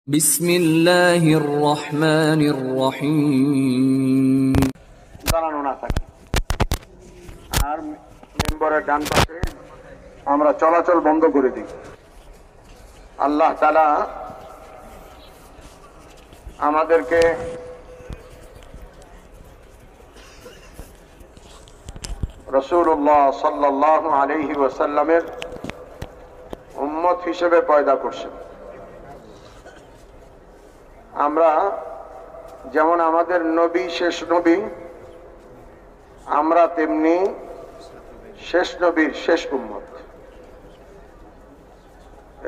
বিসমিল্লাহির রহমানির রহিম। দাঁড়ানো না থাকে আর মেম্বারের ডান পাশে আমরা চলাচল বন্ধ করে দিই। আল্লাহ তাআলা আমাদেরকে রাসূলুল্লাহ সাল্লাল্লাহু আলাইহি ওয়াসাল্লামের উম্মত হিসেবে পয়দা করছেন। আমরা যেমন আমাদের নবী শেষ নবী, আমরা তেমনি শেষ নবীর শেষ উম্মত।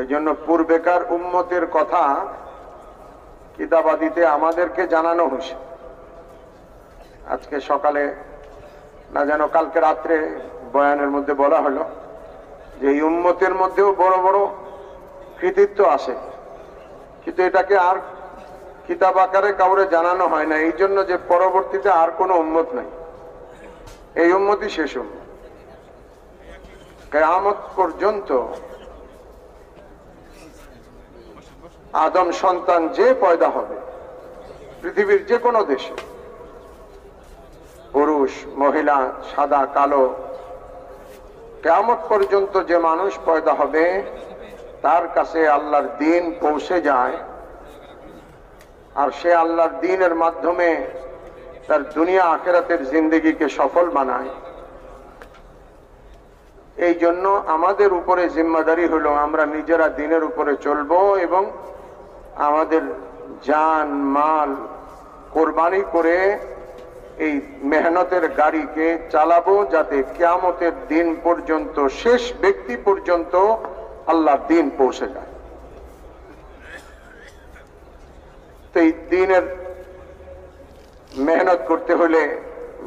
এই জন্য পূর্বেকার উম্মতের কথা কিতাবাদিতে আমাদেরকে জানানো হয়েছে। আজকে সকালে না যেন কালকে রাত্রে বয়ানের মধ্যে বলা হলো যে এই উম্মতের মধ্যেও বড় বড় কৃতিত্ব আছে, কিন্তু এটাকে আর কিতাব আকারে কাউরে জানানো হয় না, এই জন্য যে পরবর্তীতে আর কোনো উম্মত নাই, এই উম্মতই শেষ উম্মত। কিয়ামত পর্যন্ত আদম সন্তান যে পয়দা হবে পৃথিবীর যে কোনো দেশে, পুরুষ মহিলা সাদা কালো, কিয়ামত পর্যন্ত যে মানুষ পয়দা হবে তার কাছে আল্লাহর দ্বীন পৌঁছে যায়, আর সে আল্লাহর দ্বীনের মাধ্যমে তার দুনিয়া আখিরাতের জিন্দেগিকে সফল বানায়। এই জন্য আমাদের উপরে জিম্মাদারি হলো আমরা নিজেরা দ্বীনের উপরে চলবো এবং আমাদের জান মাল কোরবানি করে এই মেহনতের গাড়িকে চালাবো, যাতে কিয়ামতের দিন পর্যন্ত শেষ ব্যক্তি পর্যন্ত আল্লাহর দ্বীন পৌঁছে যায়। তো এই দ্বীনের মেহনত করতে হলে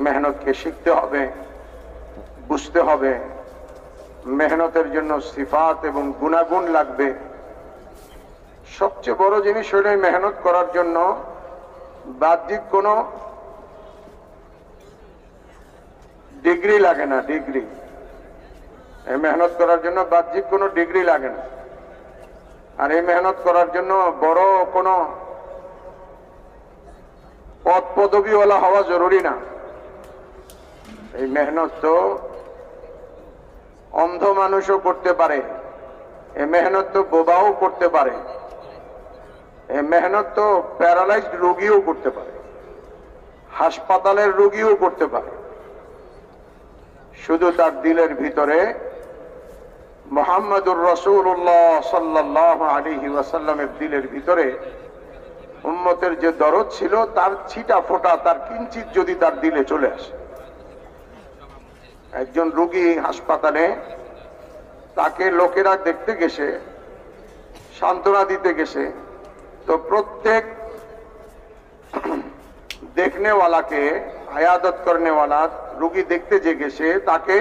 মেহনতকে শিখতে হবে, বুঝতে হবে। মেহনতের জন্য সিফাত এবং গুণাগুণ লাগবে। সবচেয়ে বড় জিনিস হলো মেহনত করার জন্য বাহ্যিক কোনো ডিগ্রি লাগে না। ডিগ্রি এই মেহনত করার জন্য বাহ্যিক কোনো ডিগ্রি লাগে না। আর এই মেহনত করার জন্য বড় কোনো পদ পদবীওয়ালা হওয়া জরুরি না। এই মেহনত তো অন্ধ মানুষও করতে পারে, এই মেহনত তো বোবাও করতে পারে, এই মেহনত তো প্যারালাইজড রোগীও করতে পারে, হাসপাতালের রোগীও করতে পারে। শুধু তার দিলের ভিতরে মুহাম্মদুর রাসূলুল্লাহ সাল্লাল্লাহু আলাইহি ওয়াসাল্লামের দিলের ভিতরে উম্মতের যে দরদ ছিল তার ছিটা ফোঁটা, তার কিঞ্চিত যদি তার দিলে চলে আসে। একজন রোগী হাসপাতালে, তাকে লোকেরা দেখতে গেছে, সান্ত্বনা দিতে গেছে, তো প্রত্যেক দেখনেওয়ালাকে, আয়াদত করনেওয়ালা রোগী দেখতে যে গেছে তাকে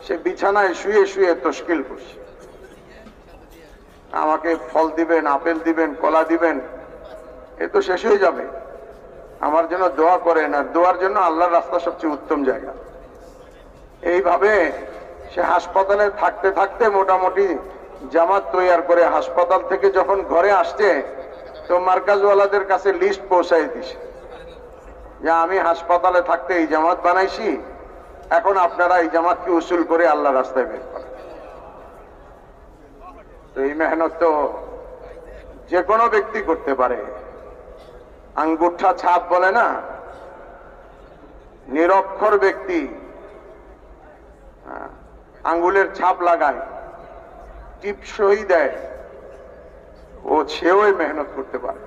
সে বিছানায় শুয়ে শুয়ে তশকিল করছে, আমাকে ফল দিবেন, আপেল দিবেন, কলা দিবেন, এ তো শেষ হয়ে যাবে, আমার জন্য দোয়া করেন। আর দোয়ার জন্য আল্লাহর রাস্তা সবচেয়ে উত্তম জায়গা। এইভাবে সে হাসপাতালে থাকতে থাকতে মোটামুটি জামাত তৈয়ার করে হাসপাতাল থেকে যখন ঘরে আসছে তো মার্কাজওয়ালাদের কাছে লিস্ট পৌঁছাই দিছে যে আমি হাসপাতালে থাকতে এই জামাত বানাইছি, এখন আপনারা এই জামাতকে উসুল করে আল্লাহ রাস্তায় বের করেন। তো এই মেহনত তো যে কোনো ব্যক্তি করতে পারে। আঙ্গুঠা ছাপ বলে না, নিরক্ষর ব্যক্তি আঙ্গুলের ছাপ লাগায়, টিপসই দেয়, সেও মেহনত করতে পারে।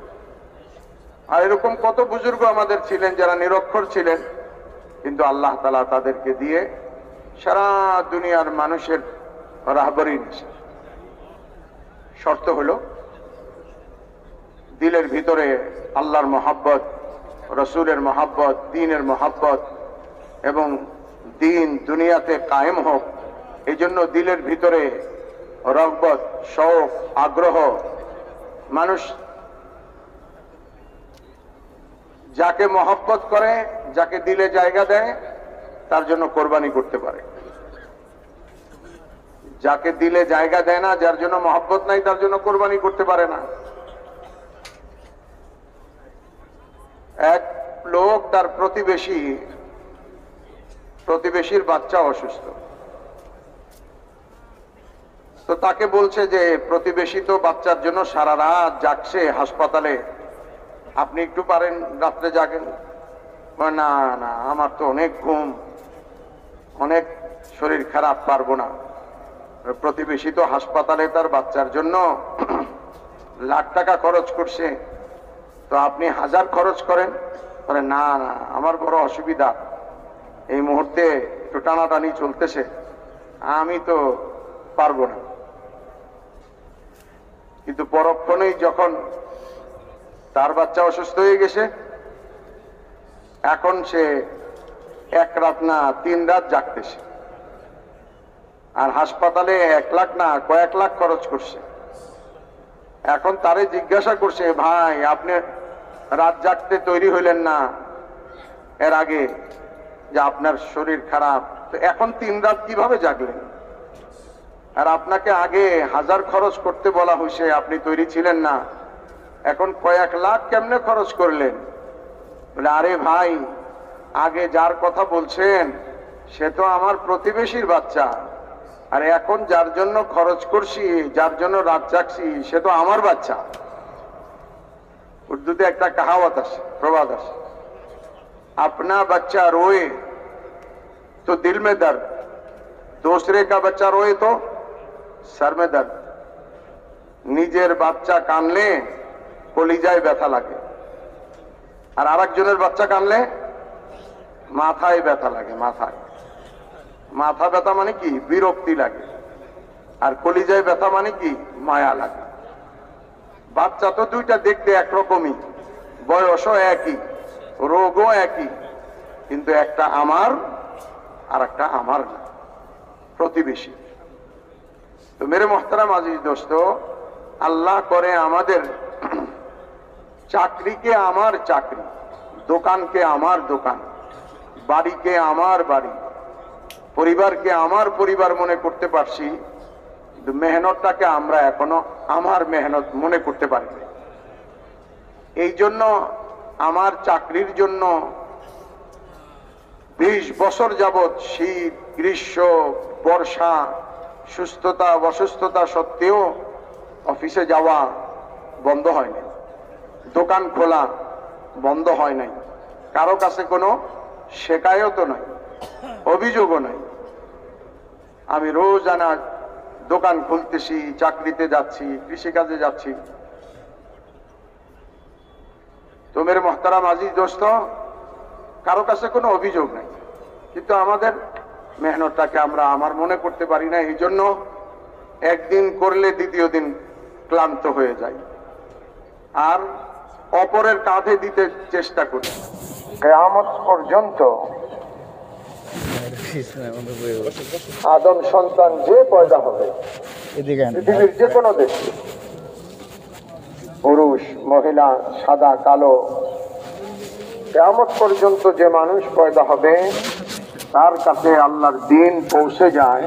আর এরকম কত বুজুর্গ আমাদের ছিলেন যারা নিরক্ষর ছিলেন, কিন্তু আল্লাহ তাআলা তাদেরকে দিয়ে সারা দুনিয়ার মানুষের রাহবরি নিয়েছেন। শর্ত হলো দিলের ভিতরে আল্লাহর মহব্বত, রসুলের মহব্বত, দ্বীনের মহব্বত, এবং দ্বীন দুনিয়াতে কায়েম হোক। এই জন্য দিলের ভিতরে রগবত, শৌক, আগ্রহ। মানুষ যাকে মহব্বত করে, যাকে দিলে জায়গা দেয়, তার জন্য কোরবানি করতে পারে। যাকে দিলে জায়গা দেয় না, যার জন্য মহব্বত নাই, তার জন্য কোরবানি করতে পারে না। তার প্রতিবেশীর বাচ্চা অসুস্থ। তো তাকে বলছে যে প্রতিবেশী তো বাচ্চার জন্য সারা রাত জাগছে হাসপাতালে, আপনি একটু পারেন রাত্রে জাগেন? না না, আমার তো অনেক ঘুম, অনেক শরীর খারাপ, পারবো না। প্রতিবেশী তো হাসপাতালে তার বাচ্চার জন্য লাখ টাকা খরচ করছে, তো আপনি 1000 খরচ করেন? বলে না না, আমার বড় অসুবিধা, এই মুহূর্তে একটু টানাটানি চলতেছে, আমি তো পারবো না। কিন্তু পরক্ষণেই যখন তার বাচ্চা অসুস্থ হয়ে গেছে, এখন সে 1 রাত না 3 রাত জাগতেছে, আর হাসপাতালে 1 লাখ না কয়েক লাখ খরচ করছে। এখন তারে জিজ্ঞাসা করছে, ভাই আপনি রাত জাগতে তৈরি হইলেন না এর আগে, যে আপনার শরীর খারাপ, তো এখন 3 রাত কিভাবে জাগলেন? আর আপনাকে আগে 1000 খরচ করতে বলা হয়েছে, আপনি তৈরি ছিলেন না, এখন কয়েক লাখ কেমনে খরচ করলেন? বলে আরে ভাই, আগে যার কথা বলছেন সে তো আমার প্রতিবেশীর বাচ্চা, আর এখন যার জন্য খরচ করছি, যার জন্য রাত জাগছি, সে তো আমার বাচ্চা। উর্দুতে একটা কাহাওয়াত আছে, প্রবাদ আছে, अपना बच्चा रोए तो दिल में दर्द, दूसरे का बच्चा रोए तो सर में दर्द। নিজের বাচ্চা কানলে কলিজায় ব্যথা লাগে, আর আরেকজনের বাচ্চা কানলে মাথায় ব্যথা লাগে। মাথা ব্যথা মানে কি? বিরক্তি লাগে। আর কলিজায় ব্যথা মানে কি? মায়া লাগে। বাচ্চা তো দুইটা দেখতে একরকমই, বয়সও একই, রোগও একই, কিন্তু একটা আমার আর একটা আমার না, প্রতিবেশী। তো মেরে মোহতারাম আজিজ দোস্ত, আল্লাহ করে আমাদের চাকরিকে আমার চাকরি, দোকানকে আমার দোকান, বাড়িকে আমার বাড়ি, পরিবারকে আমার পরিবার মনে করতে পারছি, কিন্তু মেহনতটাকে আমরা এখনো আমার মেহনত মনে করতে পারি না। এই জন্য আমার চাকরির জন্য 20 বছর যাবৎ শীত, গ্রীষ্ম, বর্ষা, সুস্থতা অসুস্থতা সত্ত্বেও অফিসে যাওয়া বন্ধ হয় নাই, দোকান খোলা বন্ধ হয় নাই, কারো কাছে কোনো শেকায়তও নাই, অভিযোগও নাই। আমি রোজানা দোকান খুলতেছি, চাকরিতে যাচ্ছি, কৃষিকাজে যাচ্ছি। তো মেরে মোহতারাম আজিজ দোস্ত, কারো কাছে কোনো অভিযোগ নাই, কিন্তু আমাদের মেহনতটাকে আমরা আমার মনে করতে পারি না। এই জন্য একদিন করলে দ্বিতীয় দিন ক্লান্ত হয়ে যায়, আর অপরের কাঁধে দিতে চেষ্টা করি। কিয়ামত পর্যন্ত আদম সন্তান যে পয়দা হবে পৃথিবীর যে কোনো দেশে, পুরুষ মহিলা সাদা কালো, কিয়ামত পর্যন্ত যে মানুষ পয়দা হবে তার কাছে আল্লাহর দ্বীন পৌঁছে যায়,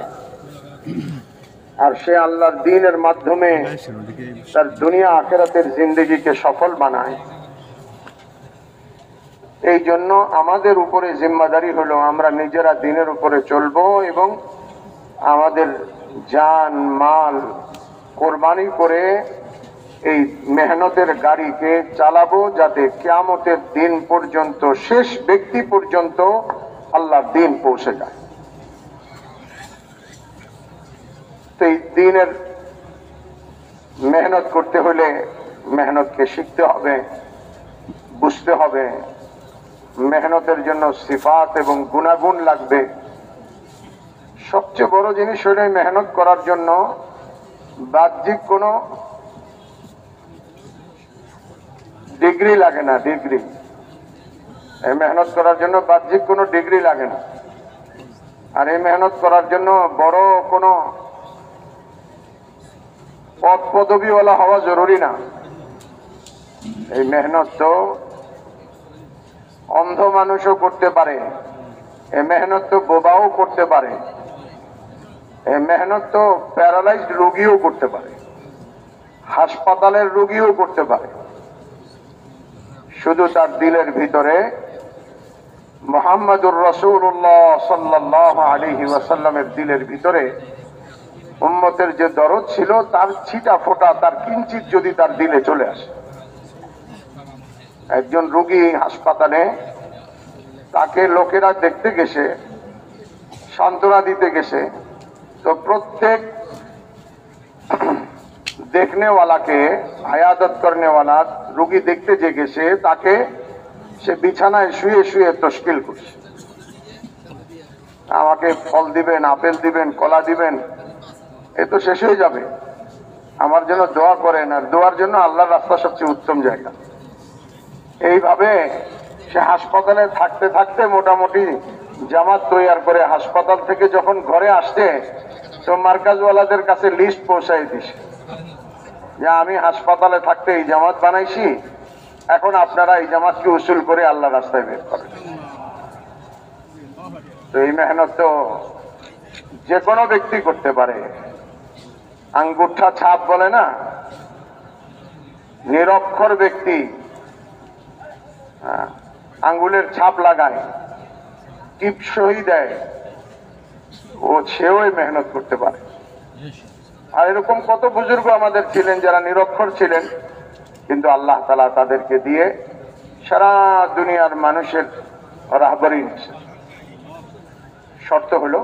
আর সে আল্লাহর দ্বীনের মাধ্যমে তার দুনিয়া আখিরাতের জিন্দেগিকে সফল বানায়। এই জন্য আমাদের উপরে জিম্মাদারি হলো আমরা নিজেরা দ্বীনের উপরে চলবো এবং আমাদের জান মাল কোরবানি করে এই মেহনতের গাড়িকে চালাবো, যাতে কিয়ামতের দিন পর্যন্ত শেষ ব্যক্তি পর্যন্ত আল্লাহর দ্বীন পৌঁছে যায়। তো এই দ্বীনের মেহনত করতে হলে মেহনতকে শিখতে হবে, বুঝতে হবে। মেহনতের জন্য সিফাত এবং গুণাগুণ লাগবে। সবচেয়ে বড় জিনিস হলো মেহনত করার জন্য বাহ্যিক কোনো ডিগ্রি লাগে না। ডিগ্রি, এই মেহনত করার জন্য বাহ্যিক কোনো ডিগ্রি লাগে না। আর এই মেহনত করার জন্য বড় কোনো পদ পদবীওয়ালা হওয়া জরুরি না। এই মেহনত তো অন্ধ মানুষও করতে পারে, এই মেহনত তো বোবাও করতে পারে, এই মেহনত তো প্যারালাইজড রোগীও করতে পারে, হাসপাতালের রোগীও করতে পারে। শুধু তার দিলের ভিতরে মুহাম্মাদুর রাসূলুল্লাহ সাল্লাল্লাহু আলাইহি ওয়াসাল্লামের দিলের ভিতরে উম্মতের যে দরদ ছিল তার ছিটা ফোঁটা, তার কিঞ্চিত যদি তার দিলে চলে আসে। একজন রোগী হাসপাতালে, তাকে লোকেরা দেখতে গেছে, সান্ত্বনা দিতে গেছে, তো প্রত্যেক দেখনেওয়ালাকে, আয়াদত করনেওয়ালা রোগী দেখতে যে গেছে তাকে সে বিছানায় শুয়ে শুয়ে তশকিল করছে, আমাকে ফল দিবেন, আপেল দিবেন, কলা দিবেন, এ তো শেষ হয়ে যাবে, আমার জন্য দোয়া করেন। আর দোয়ার জন্য আল্লাহর রাস্তা সবচেয়ে উত্তম জায়গা। এইভাবে সে হাসপাতালে থাকতে থাকতে মোটামুটি জামাত তৈয়ার করে হাসপাতাল থেকে যখন ঘরে আসছে, তো মার্কাজওয়ালাদের কাছে লিস্ট পৌঁছাই দিছে যে আমি হাসপাতালে থাকতে এই জামাত বানাইছি, এখন আপনারা এই জামাতকে উসুল করে আল্লাহ রাস্তায় বের করেন। তো এই মেহনত তো যে কোনো ব্যক্তি করতে পারে। আঙ্গুঠা ছাপ বলে না, নিরক্ষর ব্যক্তি আঙ্গুলের ছাপ লাগায়, টিপ সহি দেয়, সেও মেহনত করতে পারে। আর এরকম কত বুজুর্গ আমাদের ছিলেন যারা নিরক্ষর ছিলেন, কিন্তু আল্লাহ তাআলা তাদেরকে দিয়ে সারা দুনিয়ার মানুষের রাহবরি নিয়েছেন। শর্ত হলো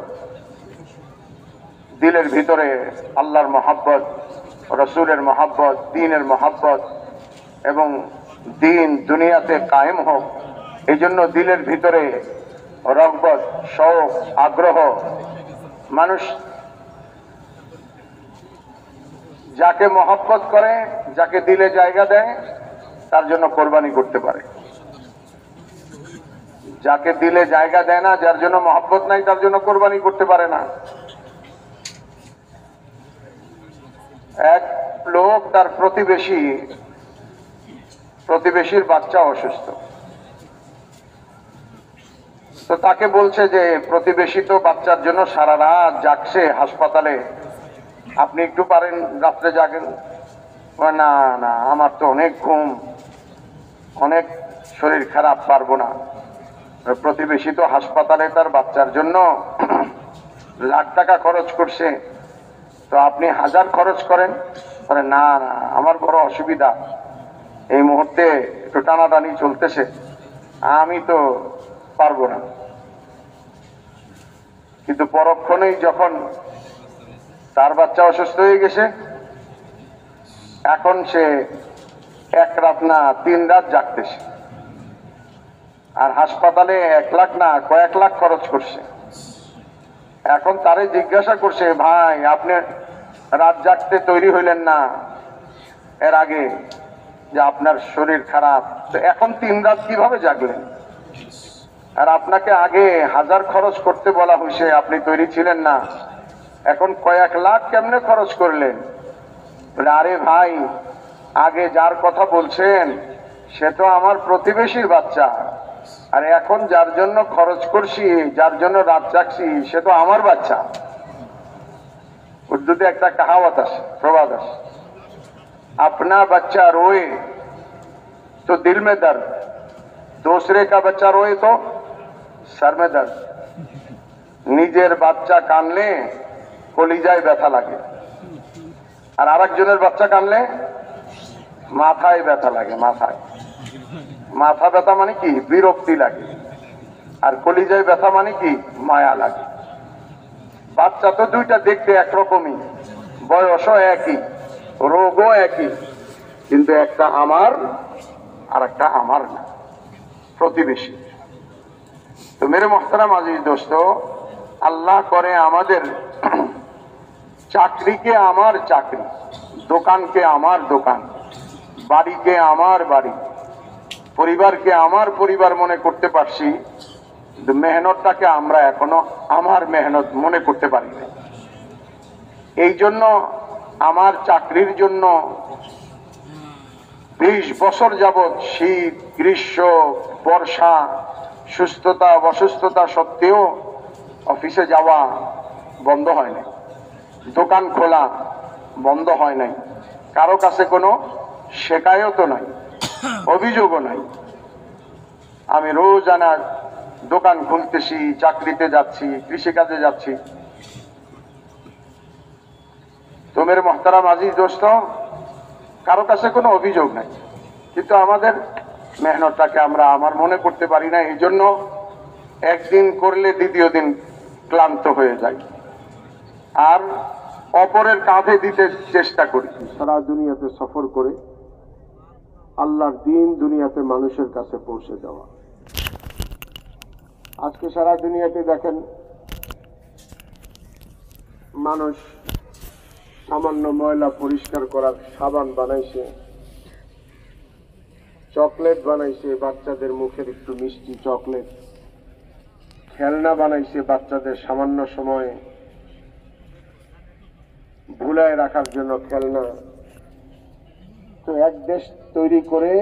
দিলের ভিতরে আল্লাহর মহাব্বত, রসুলের মহাব্বত, দ্বীনের মহাব্বত, এবং দ্বীন দুনিয়াতে কায়েম হোক, এই জন্য দিলের ভিতরে রগবত, শৌক, আগ্রহ। মানুষ যাকে মহব্বত করে, যাকে দিলে জায়গা দেয়, তার জন্য কোরবানি করতে পারে। যাকে দিলে জায়গা দেয় না, যার জন্য মহব্বত নাই, তার জন্য কোরবানি করতে পারে না। এক লোক তার প্রতিবেশীর বাচ্চা অসুস্থ, তো তাকে বলছে যে প্রতিবেশী তো বাচ্চার জন্য সারা রাত জাগছে হাসপাতালে, আপনি একটু পারেন রাত্রে জাগেন? না না, আমার তো অনেক ঘুম, অনেক শরীর খারাপ, পারবো না। প্রতিবেশী তো হাসপাতালে তার বাচ্চার জন্য লাখ টাকা খরচ করছে, তো আপনি 1000 খরচ করেন? না না, আমার বড় অসুবিধা, এই মুহূর্তে একটু টানাটানি চলতেছে, আমি তো পারবো না। কিন্তু পরক্ষণেই যখন তার বাচ্চা অসুস্থ হয়ে গেছে, এখন সে 1 রাত না 3 রাত জাগতেছে, আর হাসপাতালে 1 লাখ না কয়েক লাখ খরচ করছে। এখন তারে জিজ্ঞাসা করছে, ভাই আপনি রাত জাগতে তৈরি হইলেন না এর আগে, যে আপনার শরীর খারাপ, তো এখন 3 রাত কিভাবে জাগলেন? আর আপনাকে আগে 1000 খরচ করতে বলা হয়েছে, আপনি তৈরি ছিলেন না, এখন কয়েক লাখ কেমনে খরচ করলেন? বলে, আরে ভাই, আগে যার কথা বলছেন সে তো আমার প্রতিবেশীর বাচ্চা, আর এখন যার জন্য খরচ করছি, যার জন্য রাত জাগছি, সে তো আমার বাচ্চা। উর্দুতে একটা কাহাওয়াত আছে, প্রবাদ আছে, अपना बच्चा रोए तो दिल में दर्द, दूसरे का बच्चा रोए तो सर में दर्द। নিজের বাচ্চা কানলে কলিজায় ব্যথা লাগে, আর আরেকজনের বাচ্চা কানলে মাথায় ব্যথা লাগে। মাথা ব্যথা মানে কি? বিরক্তি লাগে। আর কলিজায় ব্যথা মানে কি? মায়া লাগে। বাচ্চা তো দুইটা দেখতে একরকমই, বয়সও একই, রোগও একই, কিন্তু একটা আমার আর একটা আমার না, প্রতিবেশী। তো মেরে মোহতারাম আজিজ দোস্ত, আল্লাহ করে আমাদের চাকরিকে আমার চাকরি, দোকানকে আমার দোকান, বাড়িকে আমার বাড়ি, পরিবারকে আমার পরিবার মনে করতে পারছি, কিন্তু মেহনতটাকে আমরা এখনো আমার মেহনত মনে করতে পারি না। এই জন্য আমার চাকরির জন্য 20 বছর যাবৎ শীত, গ্রীষ্ম, বর্ষা, সুস্থতা অসুস্থতা সত্ত্বেও অফিসে যাওয়া বন্ধ হয় নাই, দোকান খোলা বন্ধ হয় নাই, কারো কাছে কোনো শেকায়তও নাই, অভিযোগও নাই। আমি রোজানা দোকান খুলতেছি, চাকরিতে যাচ্ছি, কৃষিকাজে যাচ্ছি। তো মেরে মহতারাম আজিজ দোস্ত, কারো কাছে কোনো অভিযোগ নাই, কিন্তু আমাদের মেহনতটাকে আমরা আমার মনে করতে পারি না। এই জন্য একদিন করলে দ্বিতীয় দিন ক্লান্ত হয়ে যায় আর অপরের কাঁধে দিতে চেষ্টা করি। সারা দুনিয়াতে সফর করে আল্লাহর দ্বীন দুনিয়াতে মানুষের কাছে পৌঁছে দেওয়া। আজকে সারা দুনিয়াতে দেখেন, মানুষ সামান্য ময়লা পরিষ্কার করার সাবান বানাইছে, চকলেট বানাইছে, বাচ্চাদের মুখের একটু মিষ্টি চকলেট, খেলনা বানাইছে বাচ্চাদের সামান্য সময়ে ভুলায় রাখার জন্য খেলনা। তো এক দেশ তৈরি করে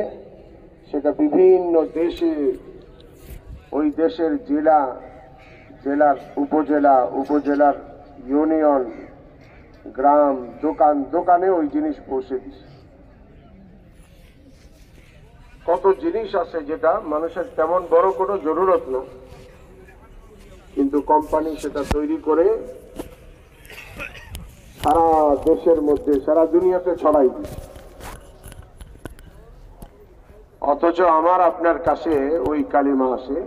সেটা বিভিন্ন দেশে, ওই দেশের জেলা, জেলার উপজেলা, উপজেলার ইউনিয়ন, গ্রাম, দোকান, দোকানে ওই জিনিস পৌঁছে দিচ্ছে। কত জিনিস আছে যেটা মানুষের তেমন বড় কোনো জরুরত না, কিন্তু কোম্পানি সেটা তৈরি করে সারা দেশের মধ্যে, সারা দুনিয়াতে ছড়াই দিচ্ছে। অথচ আমার আপনার কাছে ওই কালিমা আসে,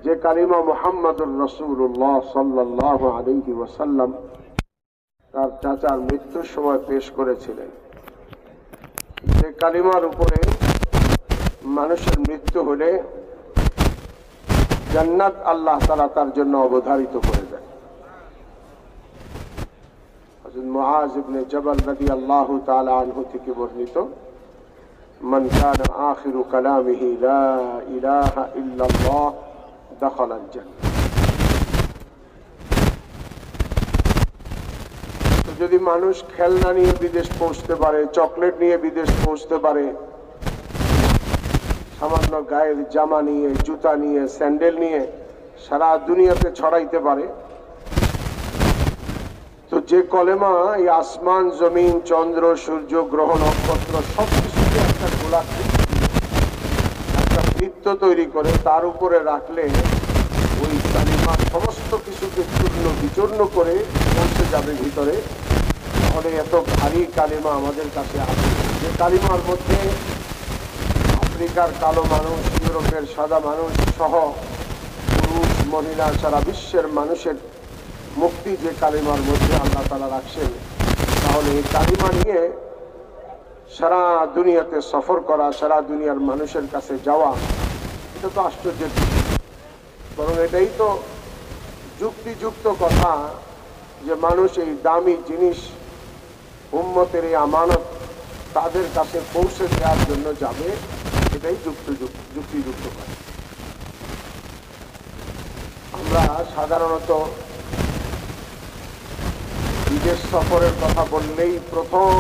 যে কালিমা মুহাম্মাদুর রাসূলুল্লাহ সাল্লাল্লাহু আলাইহি ওয়াসাল্লাম তার চাচার মৃত্যুর সময় পেশ করেছিলেন। যে কালিমার উপরে মানুষের মৃত্যু হলে জান্নাত আল্লাহ তাআলা তার জন্য অবধারিত করে দেন। হযরত মুআজ ইবনে জাবাল রাদিয়াল্লাহু তাআলা আনহু থেকে বর্ণিত, মান কানা আখিরু কালামিহি লা ইলাহা ইল্লাল্লাহ দাখালাল জান্নাহ। যদি মানুষ খেলনা নিয়ে বিদেশ পৌঁছতে পারে, চকলেট নিয়ে বিদেশ পৌঁছতে পারে, সামান্য গায়ের জামা নিয়ে, জুতা নিয়ে, স্যান্ডেল নিয়ে সারা দুনিয়াতে ছড়াইতে পারে, তো যে কলেমা এই আসমান, জমিন, চন্দ্র, সূর্য, গ্রহ, নক্ষত্র সবকিছুকে একটা গোলাকৃতি, একটা বৃত্ত তৈরি করে তার উপরে রাখলে ওই কালিমা সমস্ত কিছুকে চূর্ণ বিচূর্ণ করে পৌঁছে যাবে ভিতরে, তাহলে এত ভারী কালিমা আমাদের কাছে আছে। যে কালিমার মধ্যে আফ্রিকার কালো মানুষ, ইউরোপের সাদা মানুষ সহ পুরুষ, মহিলা, সারা বিশ্বের মানুষের মুক্তি যে কালিমার মধ্যে আল্লাহ তাআলা রাখছেন, তাহলে এই কালিমা নিয়ে সারা দুনিয়াতে সফর করা, সারা দুনিয়ার মানুষের কাছে যাওয়া, এটা তো আশ্চর্যের, বরং এটাই তো যুক্তিযুক্ত কথা যে মানুষ এই দামি জিনিস, উম্মতের এই আমানত তাদের কাছে পৌঁছে দেওয়ার জন্য যাবে, এটাই যুক্তিযুক্ত কথা। আমরা সাধারণত বিদেশ সফরের কথা বললেই প্রথম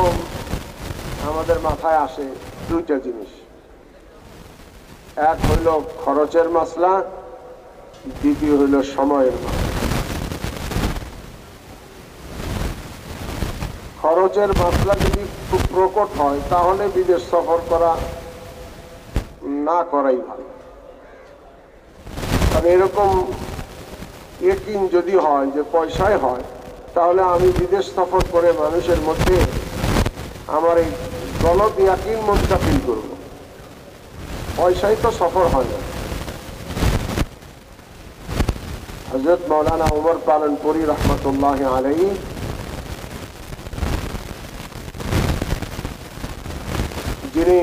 আমাদের মাথায় আসে দুইটা জিনিস। এক হইল খরচের মাসলা, দ্বিতীয় হইল সময়ের মাসলা। খরচের মাসলা যদি খুব প্রকট হয় তাহলে বিদেশ সফর করা না করাই ভালো। কারণ এরকম ইয়কিন যদি হয় যে পয়সায় হয়, তাহলে আমি বিদেশ সফর করে মানুষের মধ্যে আমার এই গলত ইয়াকিন মুস্তাফিল করব। পয়সায় তো সফর হয় না। হযরত মাওলানা ওমর পালনপুরি রহমতুল্লাহ আলাইহি যিনি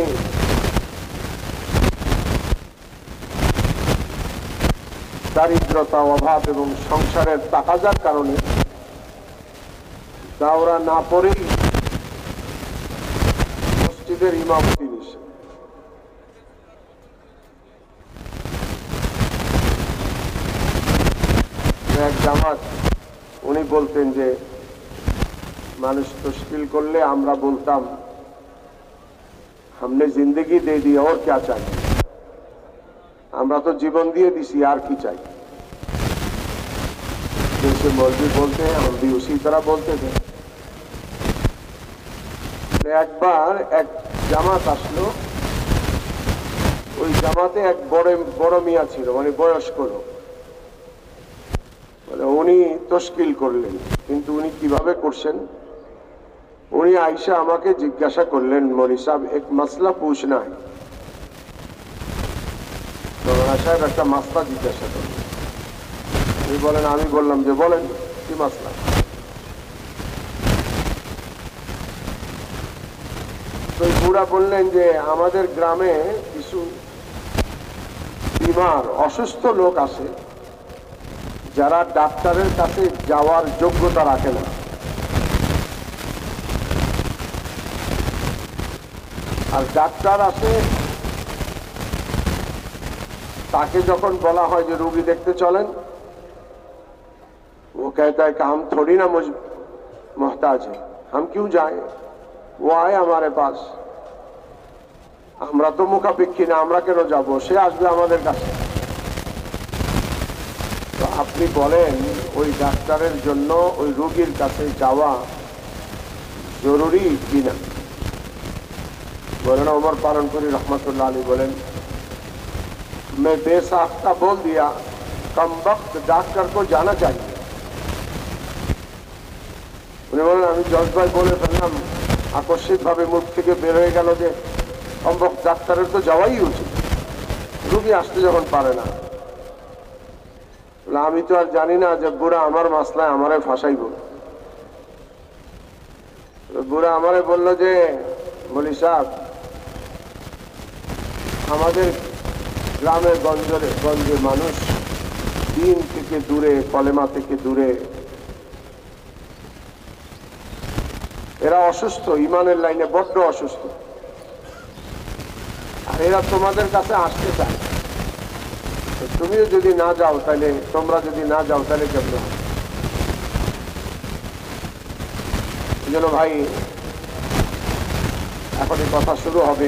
দারিদ্রতা, অভাব এবং সংসারের তাকাজার কারণে দাওরা না পড়েই মসজিদের ইমামতি নিছেন। এক জামাত উনি বলতেন যে মানুষ তশকিল করলে আমরা বলতাম हमने जिंदगी दे दी और क्या चाहिए, আমরা তো জীবন দিয়ে দিছি, আর কি চাই। जैसे मौलवी बोलते हैं हम भी उसी तरह बोलते थे। একবার এক জামাত আসলো, ওই জামাতে এক বড় মিয়া ছিল, মানে বয়স্ক লোক। মানে উনি তশকিল করলেন, কিন্তু উনি কিভাবে করছেন, উনি আইসা আমাকে জিজ্ঞাসা করলেন, মৌলী সাহেব এক মাসলা পুছনা है। মৌলানা সাহেব একটা মাসলা জিজ্ঞাসা করলেন। উনি বলেন, আমি বললাম যে বলেন কি মাসলা। তো বুড়া বললেন যে আমাদের গ্রামে কিছু বিমার অসুস্থ লোক আছে যারা ডাক্তারের কাছে যাওয়ার যোগ্যতা রাখে না। আর ডাক্তার আছে, তাকে যখন বলা হয় যে রোগী দেখতে চলেন, वो कहता है कि हम थोड़ी ना मोहताज है, हम क्यों जाएं, वो आए हमारे पास, আমরা তো মুখাপেক্ষী না, আমরা কেন যাব, সে আসবে আমাদের কাছে। তো আপনি বলেন ওই ডাক্তারের জন্য ওই রোগীর কাছে যাওয়া জরুরি কিনা? মৌলানা उमर पालनपुरी रहमतुल्लाह अलैह बोलें, मैं बेसाख्ता बोल दिया, कम वक्त डॉक्टर को जाना चाहिए। উনি বলেন, আমি জজবাই বলে ফেললাম, আকস্মিক ভাবে মুখ থেকে বের হয়ে গেল যে কম বক্ত ডাক্তারের তো যাওয়াই উচিত, রোগী আসতে যখন পারে না। আমি তো আর জানি না যে বুড়া আমার মাসলায় আমারে ফাঁসাইব। বুড়া আমারে বলল যে মৌলী সাহেব, আমাদের গ্রামে গঞ্জে মানুষ দিন থেকে দূরে, কলেমা থেকে দূরে, এরা অসুস্থ, ইমানের লাইনে বড্ড অসুস্থ, আর এরা তোমাদের কাছে আসতে চায়। তুমিও যদি না যাও তাহলে, তোমরা যদি না যাও তাহলে কেমন হবে? এই জন্য ভাই, এখন এই কথা শুরু হবে।